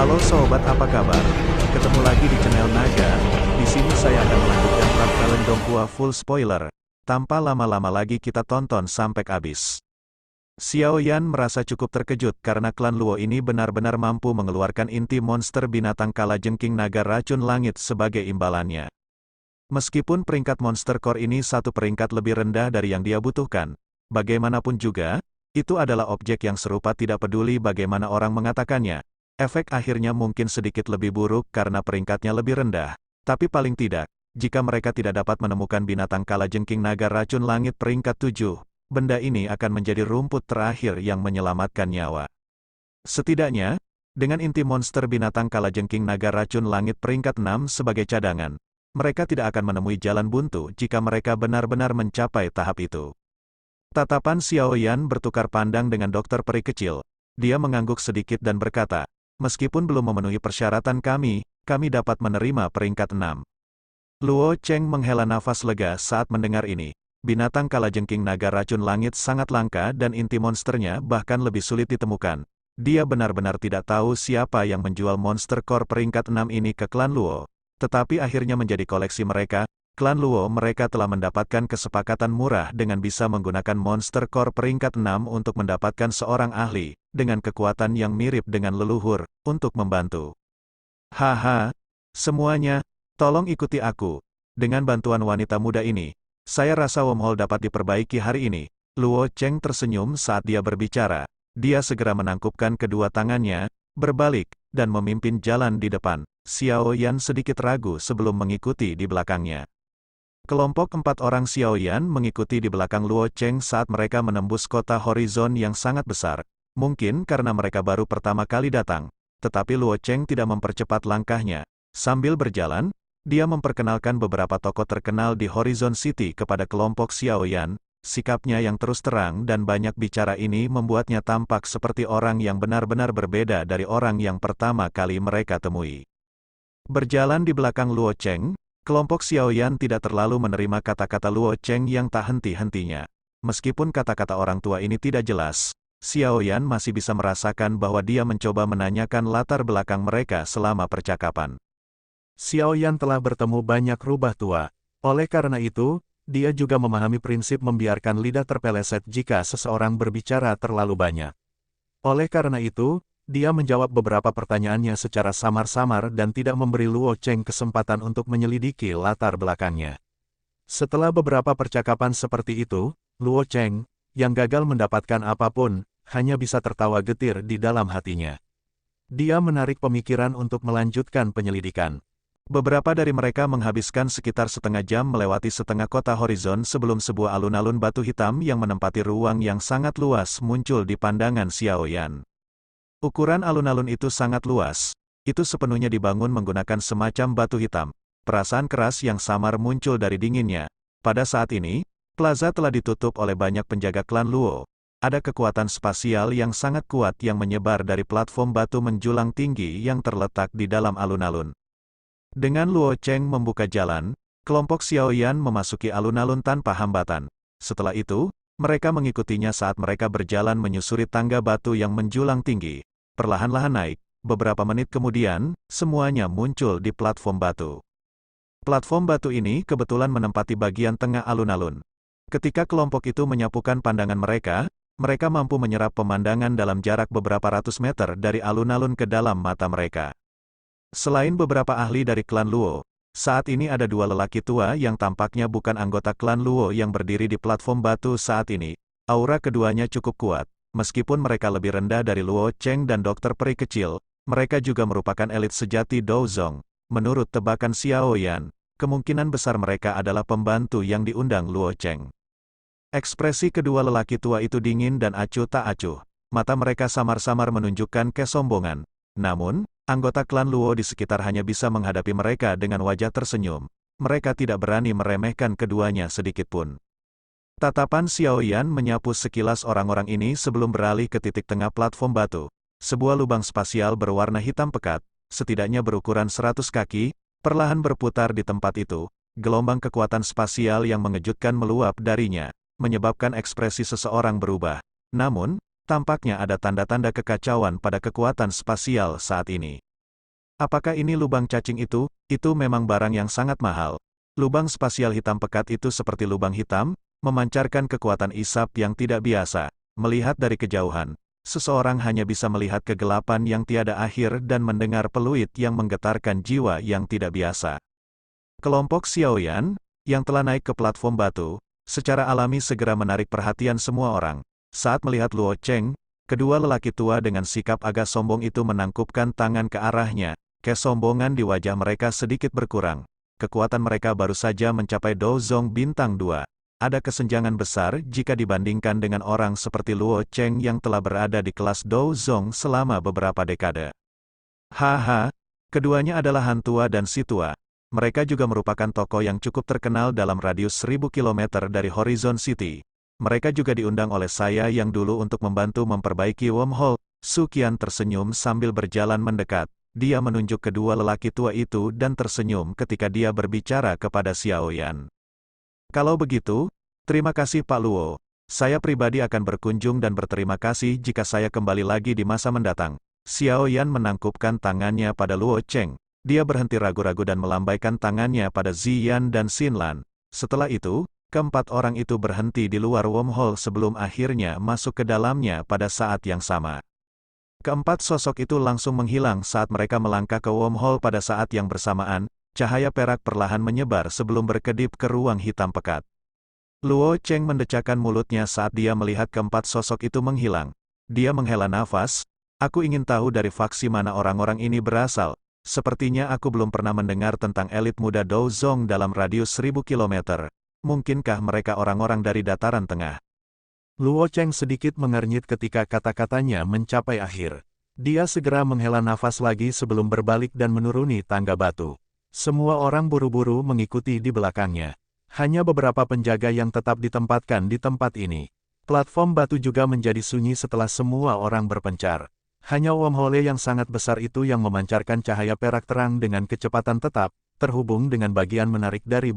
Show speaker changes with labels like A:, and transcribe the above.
A: Halo sobat, apa kabar? Ketemu lagi di channel Naga. Di sini saya akan melanjutkan Prat Kalen Dongkua full spoiler. Tanpa lama-lama lagi kita tonton sampai habis. Xiao Yan merasa cukup terkejut karena klan Luo ini benar-benar mampu mengeluarkan inti monster binatang kalajengking naga racun langit sebagai imbalannya. Meskipun peringkat monster core ini satu peringkat lebih rendah dari yang dia butuhkan, bagaimanapun juga, itu adalah objek yang serupa, tidak peduli bagaimana orang mengatakannya. Efek akhirnya mungkin sedikit lebih buruk karena peringkatnya lebih rendah. Tapi paling tidak, jika mereka tidak dapat menemukan binatang kalajengking naga racun langit peringkat 7, benda ini akan menjadi rumput terakhir yang menyelamatkan nyawa. Setidaknya, dengan inti monster binatang kalajengking naga racun langit peringkat 6 sebagai cadangan, mereka tidak akan menemui jalan buntu jika mereka benar-benar mencapai tahap itu. Tatapan Xiao Yan bertukar pandang dengan dokter peri kecil. Dia mengangguk sedikit dan berkata, meskipun belum memenuhi persyaratan kami dapat menerima peringkat 6. Luo Cheng menghela nafas lega saat mendengar ini. Binatang kalajengking naga racun langit sangat langka dan inti monsternya bahkan lebih sulit ditemukan. Dia benar-benar tidak tahu siapa yang menjual monster core peringkat 6 ini ke klan Luo. Tetapi akhirnya menjadi koleksi mereka. Klan Luo mereka telah mendapatkan kesepakatan murah dengan bisa menggunakan monster core peringkat 6 untuk mendapatkan seorang ahli, dengan kekuatan yang mirip dengan leluhur, untuk membantu. Haha, semuanya, tolong ikuti aku. Dengan bantuan wanita muda ini, saya rasa wormhole dapat diperbaiki hari ini. Luo Cheng tersenyum saat dia berbicara. Dia segera menangkupkan kedua tangannya, berbalik, dan memimpin jalan di depan. Xiao Yan sedikit ragu sebelum mengikuti di belakangnya. Kelompok 4 orang Xiao Yan mengikuti di belakang Luo Cheng saat mereka menembus kota horizon yang sangat besar. Mungkin karena mereka baru pertama kali datang, tetapi Luo Cheng tidak mempercepat langkahnya. Sambil berjalan, dia memperkenalkan beberapa tokoh terkenal di Horizon City kepada kelompok Xiao Yan. Sikapnya yang terus terang dan banyak bicara ini membuatnya tampak seperti orang yang benar-benar berbeda dari orang yang pertama kali mereka temui. Berjalan di belakang Luo Cheng, kelompok Xiao Yan tidak terlalu menerima kata-kata Luo Cheng yang tak henti-hentinya. Meskipun kata-kata orang tua ini tidak jelas, Xiao Yan masih bisa merasakan bahwa dia mencoba menanyakan latar belakang mereka selama percakapan. Xiao Yan telah bertemu banyak rubah tua. Oleh karena itu, dia juga memahami prinsip membiarkan lidah terpeleset jika seseorang berbicara terlalu banyak. Oleh karena itu, dia menjawab beberapa pertanyaannya secara samar-samar dan tidak memberi Luo Cheng kesempatan untuk menyelidiki latar belakangnya. Setelah beberapa percakapan seperti itu, Luo Cheng, yang gagal mendapatkan apapun, hanya bisa tertawa getir di dalam hatinya. Dia menarik pemikiran untuk melanjutkan penyelidikan. Beberapa dari mereka menghabiskan sekitar setengah jam melewati setengah kota horizon sebelum sebuah alun-alun batu hitam yang menempati ruang yang sangat luas muncul di pandangan Xiao Yan. Ukuran alun-alun itu sangat luas. Itu sepenuhnya dibangun menggunakan semacam batu hitam. Perasaan keras yang samar muncul dari dinginnya. Pada saat ini, plaza telah ditutup oleh banyak penjaga klan Luo. Ada kekuatan spasial yang sangat kuat yang menyebar dari platform batu menjulang tinggi yang terletak di dalam alun-alun. Dengan Luo Cheng membuka jalan, kelompok Xiao Yan memasuki alun-alun tanpa hambatan. Setelah itu, mereka mengikutinya saat mereka berjalan menyusuri tangga batu yang menjulang tinggi. Perlahan-lahan naik, beberapa menit kemudian, semuanya muncul di platform batu. Platform batu ini kebetulan menempati bagian tengah alun-alun. Ketika kelompok itu menyapukan pandangan mereka mampu menyerap pemandangan dalam jarak beberapa ratus meter dari alun-alun ke dalam mata mereka. Selain beberapa ahli dari klan Luo, saat ini ada dua lelaki tua yang tampaknya bukan anggota klan Luo yang berdiri di platform batu saat ini. Aura keduanya cukup kuat. Meskipun mereka lebih rendah dari Luo Cheng dan dokter peri kecil, mereka juga merupakan elit sejati Douzong. Menurut tebakan Xiao Yan, kemungkinan besar mereka adalah pembantu yang diundang Luo Cheng. Ekspresi kedua lelaki tua itu dingin dan acuh tak acuh. Mata mereka samar-samar menunjukkan kesombongan. Namun, anggota klan Luo di sekitar hanya bisa menghadapi mereka dengan wajah tersenyum. Mereka tidak berani meremehkan keduanya sedikitpun. Tatapan Xiao Yan menyapu sekilas orang-orang ini sebelum beralih ke titik tengah platform batu. Sebuah lubang spasial berwarna hitam pekat, setidaknya berukuran 100 kaki, perlahan berputar di tempat itu. Gelombang kekuatan spasial yang mengejutkan meluap darinya, menyebabkan ekspresi seseorang berubah. Namun, tampaknya ada tanda-tanda kekacauan pada kekuatan spasial saat ini. Apakah ini lubang cacing itu? Itu memang barang yang sangat mahal. Lubang spasial hitam pekat itu seperti lubang hitam, memancarkan kekuatan isap yang tidak biasa. Melihat dari kejauhan, seseorang hanya bisa melihat kegelapan yang tiada akhir dan mendengar peluit yang menggetarkan jiwa yang tidak biasa. Kelompok Xiaoyan, yang telah naik ke platform batu, secara alami segera menarik perhatian semua orang. Saat melihat Luo Cheng, kedua lelaki tua dengan sikap agak sombong itu menangkupkan tangan ke arahnya. Kesombongan di wajah mereka sedikit berkurang. Kekuatan mereka baru saja mencapai Dozong Bintang 2. Ada kesenjangan besar jika dibandingkan dengan orang seperti Luo Cheng yang telah berada di kelas Dozong selama beberapa dekade. Haha, keduanya adalah Han Tua dan Si Tua. Mereka juga merupakan tokoh yang cukup terkenal dalam radius 1000 km dari Horizon City. Mereka juga diundang oleh saya yang dulu untuk membantu memperbaiki wormhole. Su Qian tersenyum sambil berjalan mendekat. Dia menunjuk kedua lelaki tua itu dan tersenyum ketika dia berbicara kepada Xiaoyan. Kalau begitu, terima kasih Pak Luo. Saya pribadi akan berkunjung dan berterima kasih jika saya kembali lagi di masa mendatang. Xiaoyan menangkupkan tangannya pada Luo Cheng. Dia berhenti ragu-ragu dan melambaikan tangannya pada Ziyan dan Xinlan. Setelah itu, keempat orang itu berhenti di luar wormhole sebelum akhirnya masuk ke dalamnya pada saat yang sama. Keempat sosok itu langsung menghilang saat mereka melangkah ke wormhole pada saat yang bersamaan. Cahaya perak perlahan menyebar sebelum berkedip ke ruang hitam pekat. Luo Cheng mendecakkan mulutnya saat dia melihat keempat sosok itu menghilang. Dia menghela nafas. Aku ingin tahu dari faksi mana orang-orang ini berasal. Sepertinya aku belum pernah mendengar tentang elit muda Dozong dalam radius 1000 km. Mungkinkah mereka orang-orang dari dataran tengah? Luo Cheng sedikit mengernyit ketika kata-katanya mencapai akhir. Dia segera menghela nafas lagi sebelum berbalik dan menuruni tangga batu. Semua orang buru-buru mengikuti di belakangnya. Hanya beberapa penjaga yang tetap ditempatkan di tempat ini. Platform batu juga menjadi sunyi setelah semua orang berpencar. Hanya wormhole yang sangat besar itu yang memancarkan cahaya perak terang dengan kecepatan tetap, terhubung dengan bagian menarik dari